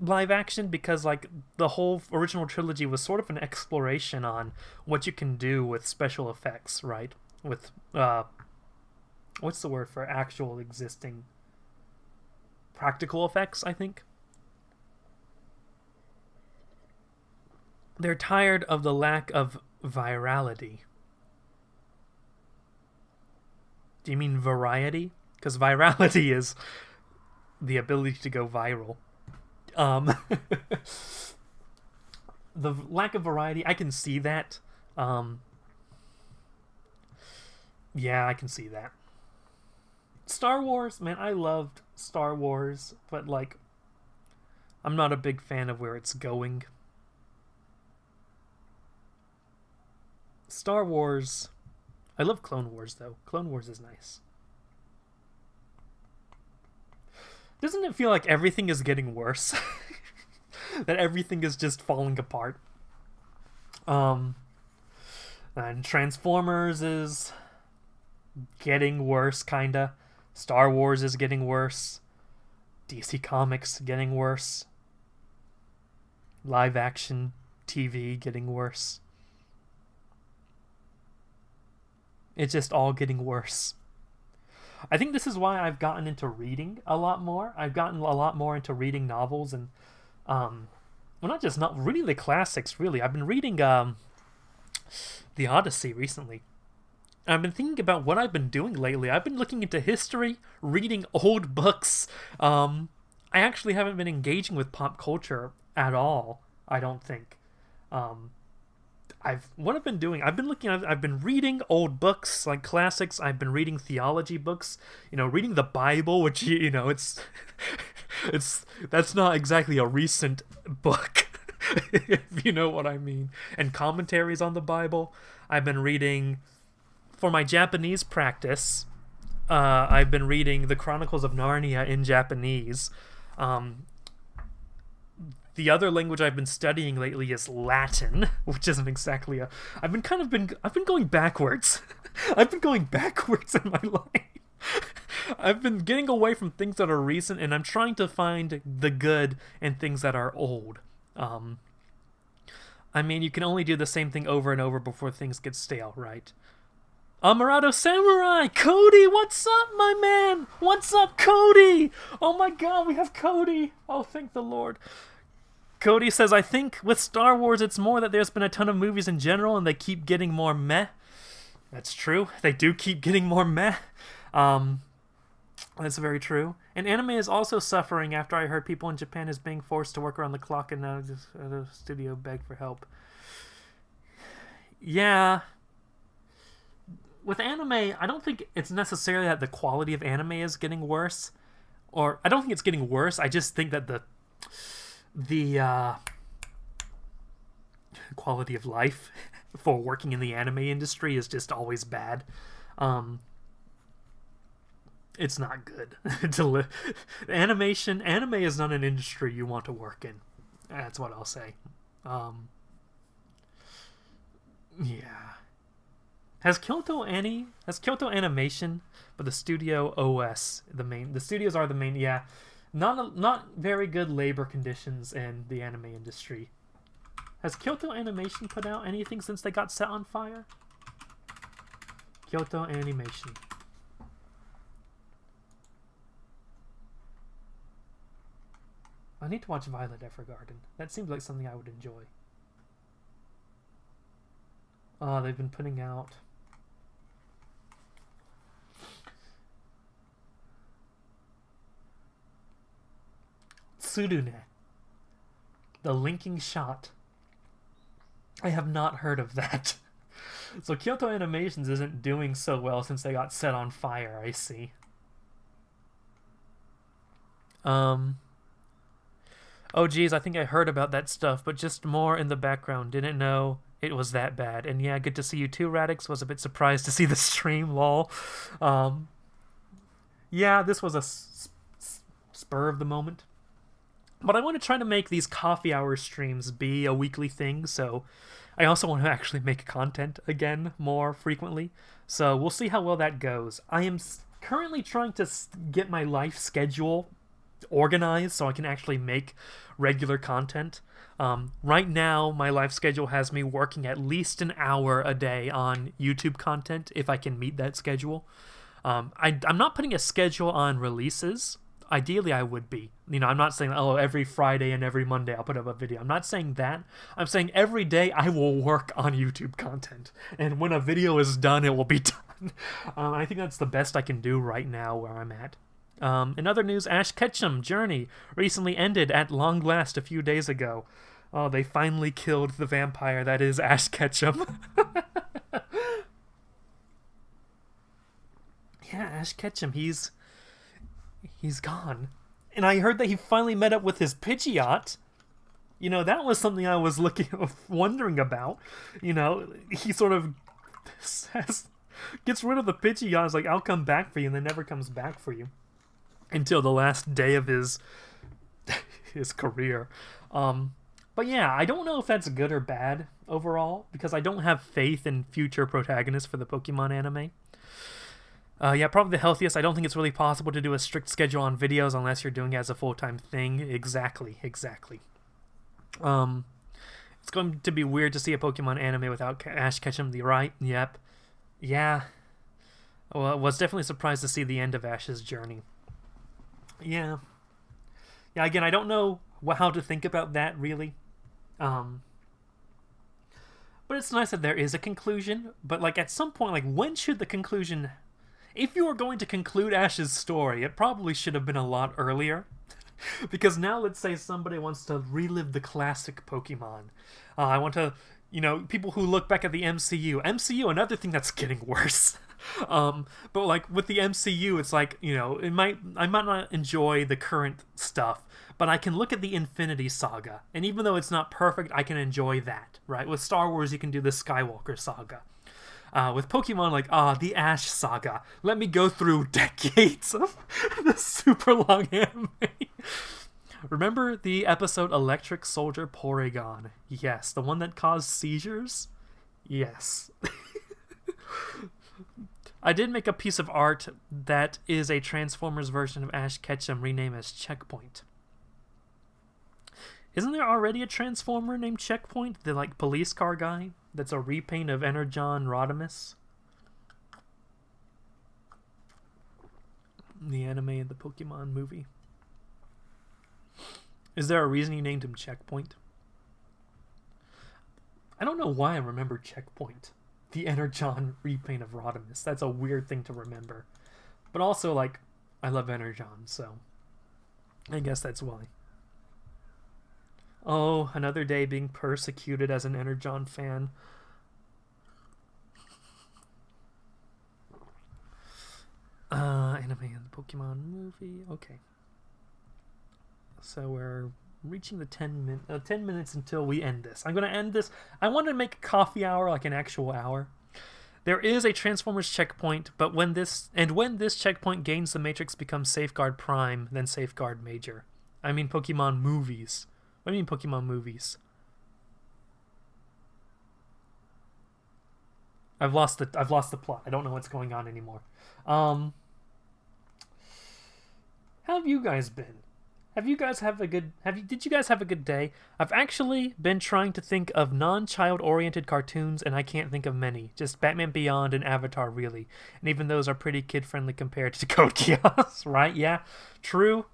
live action, because like the whole original trilogy was sort of an exploration on what you can do with special effects, right? With what's the word for actual existing practical effects, I think. They're tired of the lack of virality. Do you mean variety? Because virality is the ability to go viral. The lack of variety, I can see that. Yeah, I can see that. Star Wars, man, I loved Star Wars, but like, I'm not a big fan of where it's going. Star Wars, I love Clone Wars though. Clone Wars is nice. Doesn't it feel like everything is getting worse? That everything is just falling apart. And Transformers is getting worse, kinda. Star Wars is getting worse. DC Comics getting worse. Live action TV getting worse. It's just all getting worse. I think this is why I've gotten into reading a lot more. I've gotten a lot more into reading novels and, well, not reading the classics, really. I've been reading The Odyssey recently. I've been thinking about what I've been doing lately. I've been looking into history, reading old books. I actually haven't been engaging with pop culture at all, I don't think. What I've been doing, I've been reading old books, like classics. I've been reading theology books, reading the Bible, which, it's that's not exactly a recent book, if you know what I mean, and commentaries on the Bible. I've been reading, for my Japanese practice, I've been reading the Chronicles of Narnia in Japanese. The other language I've been studying lately is Latin, which isn't exactly I've been going backwards. I've been going backwards in my life. I've been getting away from things that are recent, and I'm trying to find the good in things that are old. I mean, you can only do the same thing over and over before things get stale, right? Amarado Samurai! Cody, what's up, my man? What's up, Cody? Oh my god, we have Cody! Oh, thank the Lord. Cody says, I think with Star Wars, it's more that there's been a ton of movies in general, and they keep getting more meh. That's true. They do keep getting more meh. That's very true. And anime is also suffering after I heard people in Japan is being forced to work around the clock and now just at a studio beg for help. Yeah. With anime, I don't think it's necessarily that the quality of anime is getting worse. Or, I don't think it's getting worse. I just think that the quality of life for working in the anime industry is just always bad. It's not good to live. Anime is not an industry you want to work in. That's what I'll say. Yeah. Has Kyoto Animation, but the studio OS, the studios are the main, yeah. Not very good labor conditions in the anime industry. Has Kyoto Animation put out anything since they got set on fire? Kyoto Animation. I need to watch Violet Evergarden. That seems like something I would enjoy. Oh, they've been putting out... Tsurune. The linking shot. I have not heard of that. So Kyoto Animations isn't doing so well since they got set on fire, I see. Oh geez, I think I heard about that stuff, but just more in the background. Didn't know it was that bad. And yeah, good to see you too, Radix. Was a bit surprised to see the stream, lol. Yeah, this was a spur of the moment. But I want to try to make these coffee hour streams be a weekly thing, so I also want to actually make content again more frequently. So we'll see how well that goes. I am currently trying to get my life schedule organized so I can actually make regular content. Right now, my life schedule has me working at least an hour a day on YouTube content if I can meet that schedule. I'm not putting a schedule on releases. Ideally, I would be. I'm not saying, every Friday and every Monday I'll put up a video. I'm not saying that. I'm saying every day I will work on YouTube content. And when a video is done, it will be done. I think that's the best I can do right now where I'm at. In other news, Ash Ketchum Journey recently ended at long last a few days ago. Oh, they finally killed the vampire that is Ash Ketchum. Yeah, Ash Ketchum, he's gone. And I heard that he finally met up with his Pidgeot. That was something I was wondering about. He sort of gets rid of the Pidgeot. It's like, I'll come back for you, and then never comes back for you until the last day of his career. But yeah, I don't know if that's good or bad overall, because I don't have faith in future protagonists for the Pokemon anime. Yeah, probably the healthiest. I don't think it's really possible to do a strict schedule on videos unless you're doing it as a full-time thing. Exactly. It's It's going to be weird to see a Pokemon anime without Ash Ketchum, right? Yep. Yeah. Well, I was definitely surprised to see the end of Ash's journey. Yeah. Yeah, again, I don't know how to think about that, really. But it's nice that there is a conclusion. But, like, at some point, like, when should the conclusion... If you were going to conclude Ash's story, it probably should have been a lot earlier. Because now, let's say somebody wants to relive the classic Pokemon. I want to, people who look back at the MCU, another thing that's getting worse. But like with the MCU, it's like, I might not enjoy the current stuff, but I can look at the Infinity Saga, and even though it's not perfect, I can enjoy that, right? With Star Wars, you can do the Skywalker Saga. With Pokemon, like, the Ash Saga. Let me go through decades of the super long anime. Remember the episode Electric Soldier Porygon? Yes, the one that caused seizures? Yes. I did make a piece of art that is a Transformers version of Ash Ketchum renamed as Checkpoint. Isn't there already a Transformer named Checkpoint? The, like, police car guy? That's a repaint of Energon Rodimus? The anime and the Pokemon movie. Is there a reason you named him Checkpoint? I don't know why I remember Checkpoint. The Energon repaint of Rodimus. That's a weird thing to remember. But also, like, I love Energon, so I guess that's why. Oh, another day being persecuted as an Energon fan. Anime and the Pokemon movie. Okay. So we're reaching the 10 minutes until we end this. I'm going to end this. I want to make a coffee hour like an actual hour. There is a Transformers checkpoint, but when this checkpoint gains the Matrix becomes Safeguard Prime, then Safeguard Major. I mean Pokemon movies. What do you mean Pokemon movies? I've lost the plot. I don't know what's going on anymore. How have you guys been? Did you guys have a good day? I've actually been trying to think of non-child oriented cartoons, and I can't think of many. Just Batman Beyond and Avatar, really. And even those are pretty kid friendly compared to Code Geass, right? Yeah, true.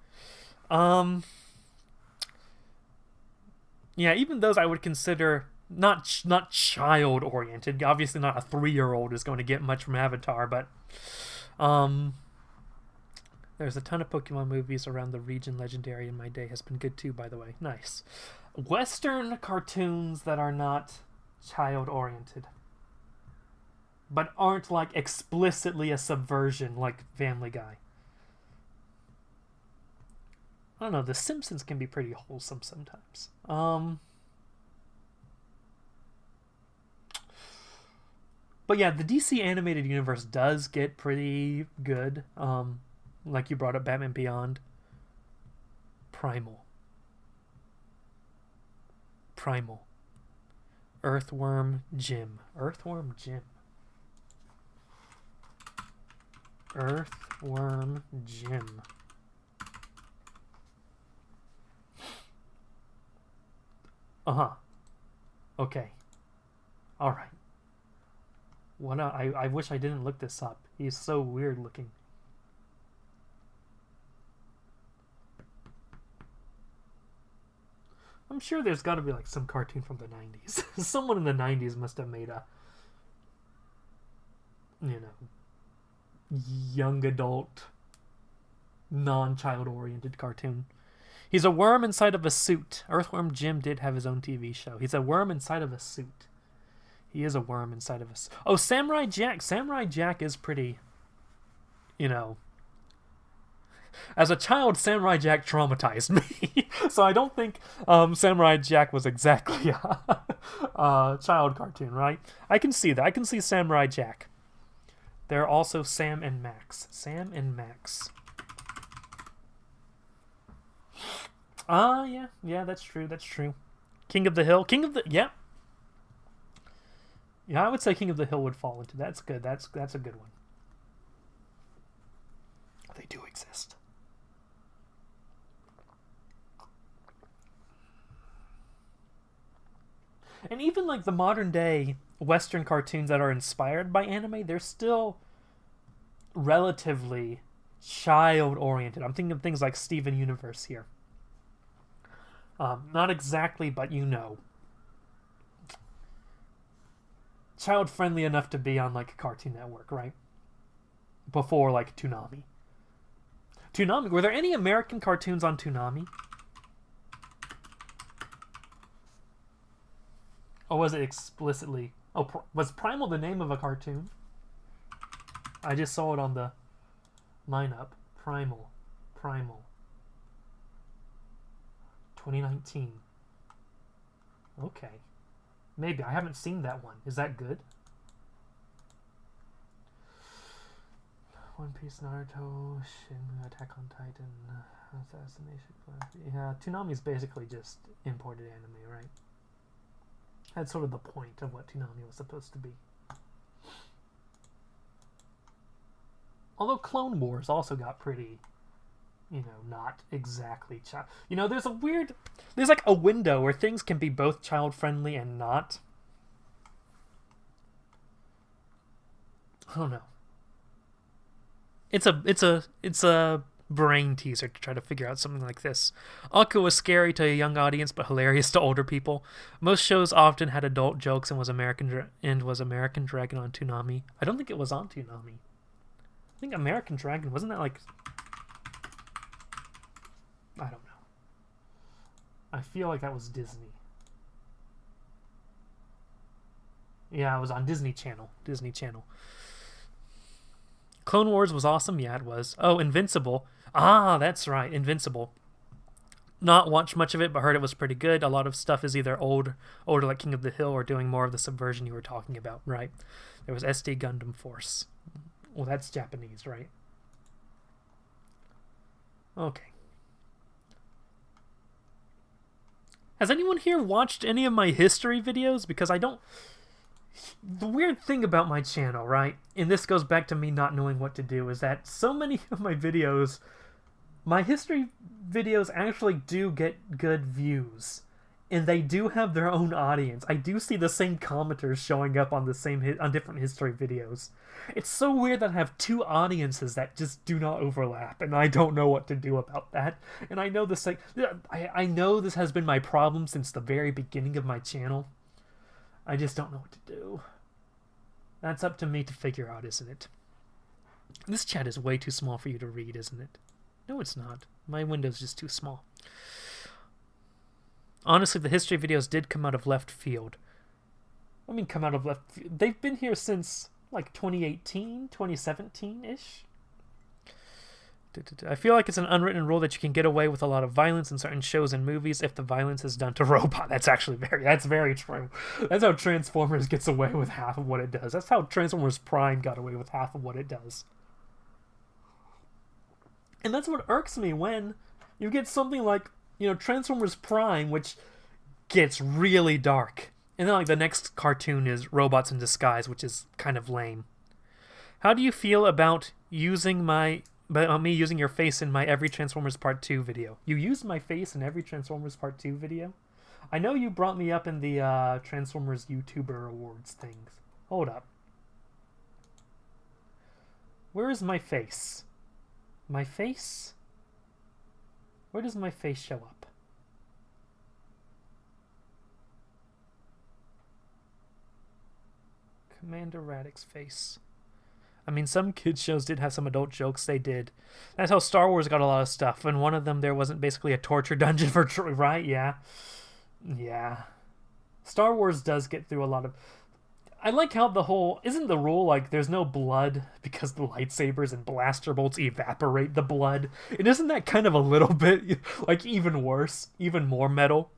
Yeah, even those I would consider not child oriented. Obviously, not a 3-year-old is going to get much from Avatar, but there's a ton of Pokemon movies around the region. Legendary in my day has been good too, by the way. Nice. Western cartoons that are not child-oriented. But aren't, like, explicitly a subversion like Family Guy. I don't know, The Simpsons can be pretty wholesome sometimes. But yeah, the DC animated universe does get pretty good. Like you brought up, Batman Beyond. Primal. Earthworm Jim. Earthworm Jim. Okay. Alright. I wish I didn't look this up. He's so weird looking. I'm sure there's got to be like some cartoon from the 90s. Someone in the 90s must have made a, young adult, non-child oriented cartoon. He's a worm inside of a suit. Earthworm Jim did have his own TV show. He's a worm inside of a suit. He is a worm inside of a suit. Oh, Samurai Jack. Samurai Jack is pretty, As a child, Samurai Jack traumatized me. So I don't think Samurai Jack was exactly a child cartoon, right? I can see that. I can see Samurai Jack. There are also Sam and Max. Yeah, that's true. King of the Hill. Yeah, I would say King of the Hill would fall into that. That's good. That's a good one. They do exist. And even like the modern day Western cartoons that are inspired by anime, they're still relatively child oriented. I'm thinking of things like Steven Universe here. Not exactly, but you know. Child friendly enough to be on like Cartoon Network, right? Before like Toonami. Toonami, were there any American cartoons on Toonami? Or was it explicitly... Oh, was Primal the name of a cartoon? I just saw it on the lineup. Primal. 2019. Okay. Maybe. I haven't seen that one. Is that good? One Piece, Naruto, Shin, Attack on Titan, Assassination Class. Yeah, Toonami's basically just imported anime, right? That's sort of the point of what Toonami was supposed to be. Although Clone Wars also got pretty, you know, not exactly child. You know, there's like a window where things can be both child friendly and not. I don't know. It's a brain teaser to try to figure out something like this. Aqua was scary to a young audience, but hilarious to older people. Most shows often had adult jokes and was American Dragon on Toonami. I don't think it was on Toonami. I think American Dragon wasn't that like... I don't know. I feel like that was Disney. Yeah, it was on Disney Channel. Clone Wars was awesome. Yeah, it was. Oh, Invincible. Ah, that's right. Invincible. Not watched much of it, but heard it was pretty good. A lot of stuff is either older like King of the Hill, or doing more of the subversion you were talking about, right? There was SD Gundam Force. Well, that's Japanese, right? Okay. Has anyone here watched any of my history videos? Because I don't... The weird thing about my channel, right, and this goes back to me not knowing what to do, is that so many of my videos, my history videos actually do get good views, and they do have their own audience. I do see the same commenters showing up on on different history videos. It's so weird that I have two audiences that just do not overlap, and I don't know what to do about that. And I know this, like, I know this has been my problem since the very beginning of my channel. I just don't know what to do. That's up to me to figure out, isn't it? This chat is way too small for you to read, isn't it? No, it's not. My window's just too small. Honestly, the history videos did come out of left field. I mean, come out of left field. They've been here since, like, 2018, 2017-ish. I feel like it's an unwritten rule that you can get away with a lot of violence in certain shows and movies if the violence is done to robot. That's very true. That's how Transformers gets away with half of what it does. That's how Transformers Prime got away with half of what it does. And that's what irks me when you get something like, you know, Transformers Prime, which gets really dark. And then like the next cartoon is Robots in Disguise, which is kind of lame. How do you feel about me using your face in my Every Transformers Part 2 video? You used my face in Every Transformers Part 2 video? I know you brought me up in the Transformers YouTuber Awards things. Hold up. Where is my face? My face? Where does my face show up? Commander Radix face. I mean, some kids shows did have some adult jokes. They did. That's how Star Wars got a lot of stuff. And one of them, there wasn't basically a torture dungeon for... Right? Yeah. Yeah. Star Wars does get through a lot of... I like how the whole... Isn't the rule, like, there's no blood because the lightsabers and blaster bolts evaporate the blood? And isn't that kind of a little bit, like, even worse? Even more metal?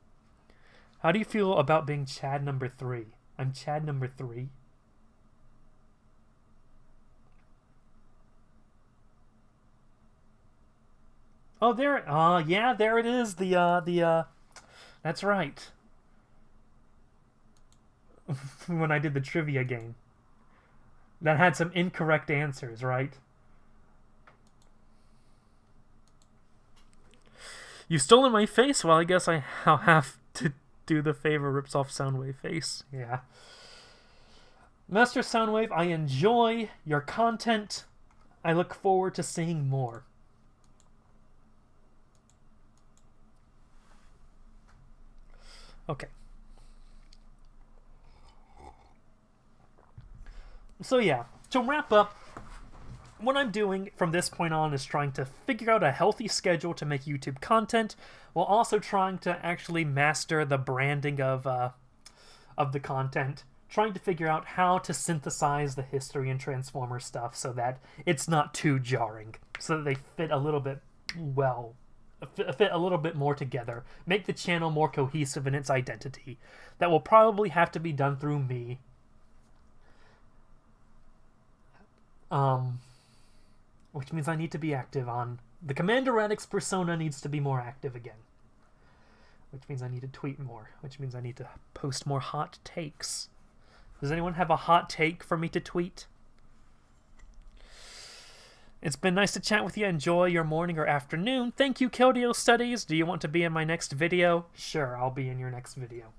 How do you feel about being Chad number 3? I'm Chad number 3. Oh, there, yeah, there it is, that's right. When I did the trivia game. That had some incorrect answers, right? You've stolen my face? Well, I guess I'll have to Do the favor, rips off Soundwave face. Yeah. Master Soundwave, I enjoy your content. I look forward to seeing more. Okay. So yeah, to wrap up, what I'm doing from this point on is trying to figure out a healthy schedule to make YouTube content, while also trying to actually master the branding of the content, trying to figure out how to synthesize the history and Transformer stuff so that it's not too jarring, so that they fit a little bit fit a little bit more together, make the channel more cohesive in its identity. That will probably have to be done through me. Which means I need to be active on... The Commander Radix persona needs to be more active again. Which means I need to tweet more. Which means I need to post more hot takes. Does anyone have a hot take for me to tweet? It's been nice to chat with you. Enjoy your morning or afternoon. Thank you, Keldeo Studies. Do you want to be in my next video? Sure, I'll be in your next video.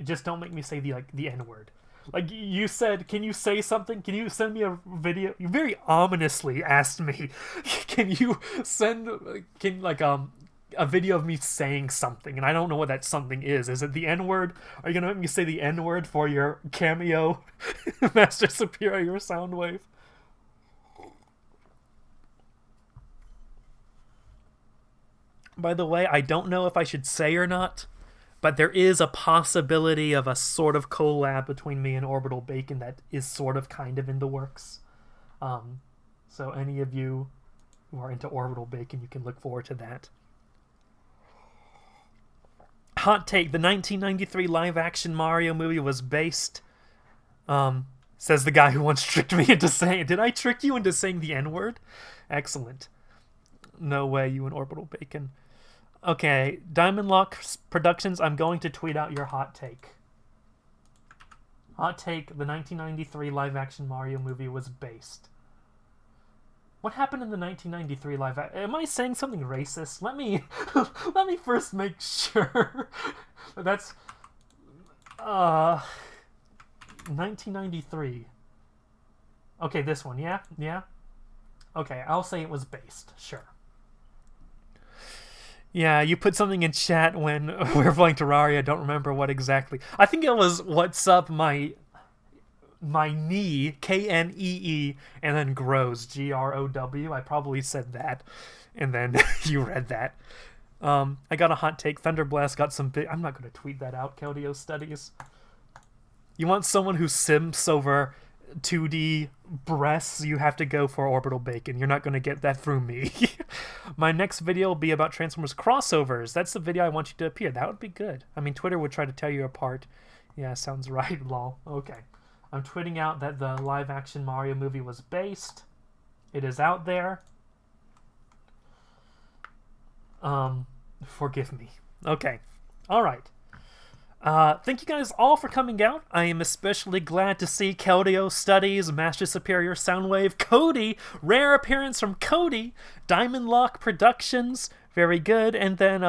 Just don't make me say the N-word. Like you said, can you say something? Can you send me a video? You very ominously asked me, can you send a video of me saying something? And I don't know what that something is. Is it the N-word? Are you gonna make me say the N-word for your cameo Master Superior Soundwave? By the way, I don't know if I should say or not, but there is a possibility of a sort of collab between me and Orbital Bacon that is sort of kind of in the works. So any of you who are into Orbital Bacon, you can look forward to that. Hot take, the 1993 live-action Mario movie was based, says the guy who once tricked me into saying... Did I trick you into saying the N-word? Excellent. No way, you and Orbital Bacon. Okay, Diamond Lock Productions, I'm going to tweet out your hot take. Hot take, the 1993 live-action Mario movie was based. What happened in the 1993 live-action? Am I saying something racist? Let me first make sure. That's 1993. Okay, this one, yeah? Yeah? Okay, I'll say it was based, sure. Yeah, you put something in chat when we were playing Terraria. I don't remember what exactly. I think it was what's up my knee, Knee, and then grows, Grow. I probably said that, and then you read that. I got a hot take. Thunderblast got some big... I'm not going to tweet that out, Keldeo Studies. You want someone who simps over 2D breasts, you have to go for Orbital Bacon. You're not going to get that through me. My next video will be about Transformers crossovers. That's the video I want you to appear. That would be good. I mean, Twitter would try to tear you apart. Yeah, sounds right, lol. Okay. I'm tweeting out that the live-action Mario movie was based. It is out there. Forgive me. Okay. All right. Thank you guys all for coming out. I am especially glad to see Keldeo Studies, Master Superior Soundwave, Cody, rare appearance from Cody, Diamond Lock Productions, very good, and then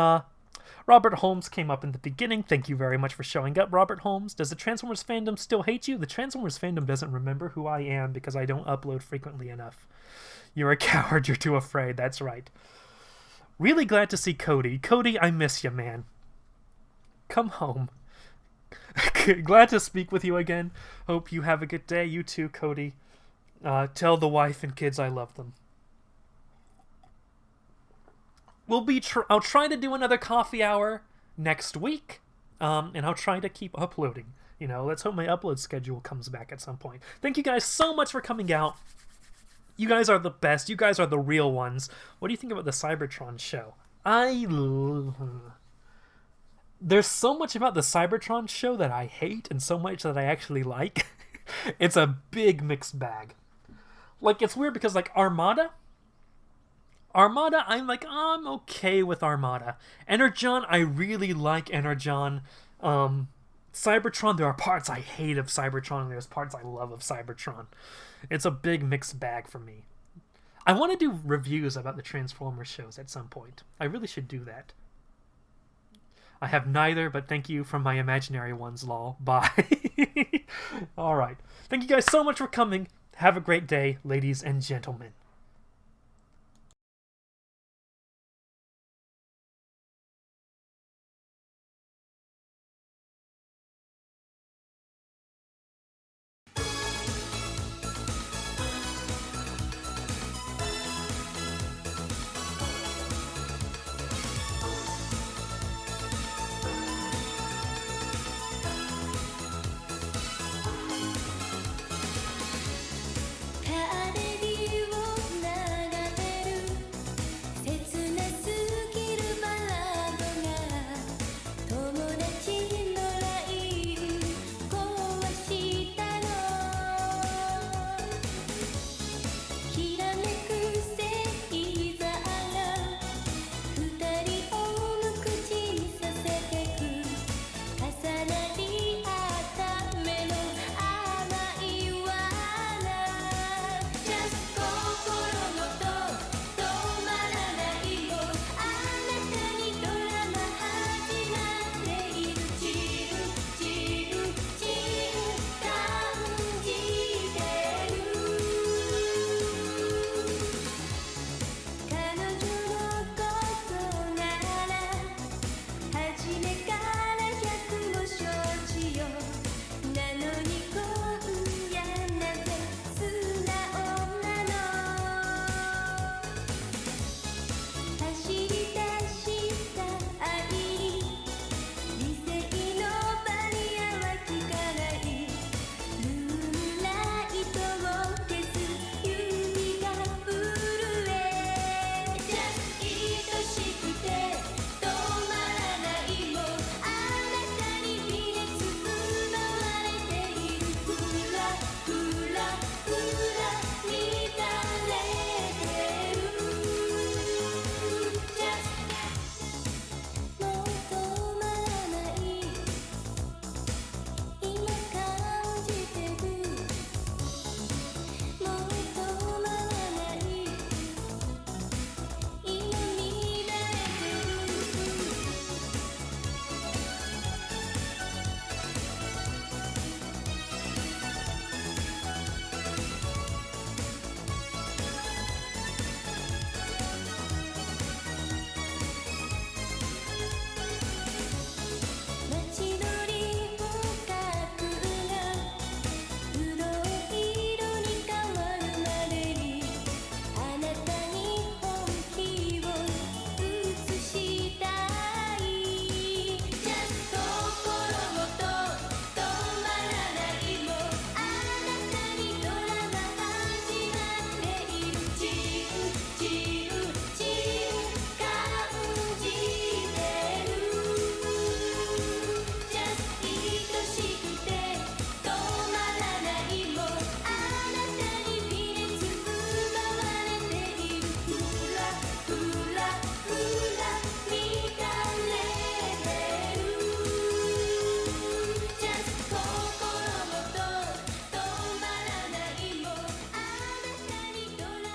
Robert Holmes came up in the beginning. Thank you very much for showing up, Robert Holmes. Does the Transformers fandom still hate you? The Transformers fandom doesn't remember who I am because I don't upload frequently enough. You're a coward, you're too afraid, that's right. Really glad to see Cody. Cody, I miss you, man. Come home. Glad to speak with you again. Hope you have a good day. You too, Cody. Tell the wife and kids I love them. I'll try to do another coffee hour next week, and I'll try to keep uploading. You know, let's hope my upload schedule comes back at some point. Thank you guys so much for coming out. You guys are the best. You guys are the real ones. What do you think about the Cybertron show? There's so much about the Cybertron show that I hate and so much that I actually like. It's a big mixed bag. Like, it's weird because, like, Armada, I'm okay with Armada. Energon, I really like Energon. Cybertron, there are parts I hate of Cybertron, and there's parts I love of Cybertron. It's a big mixed bag for me. I want to do reviews about the Transformers shows at some point. I really should do that. I have neither, but thank you from my imaginary ones, lol. Bye. All right. Thank you guys so much for coming. Have a great day, ladies and gentlemen.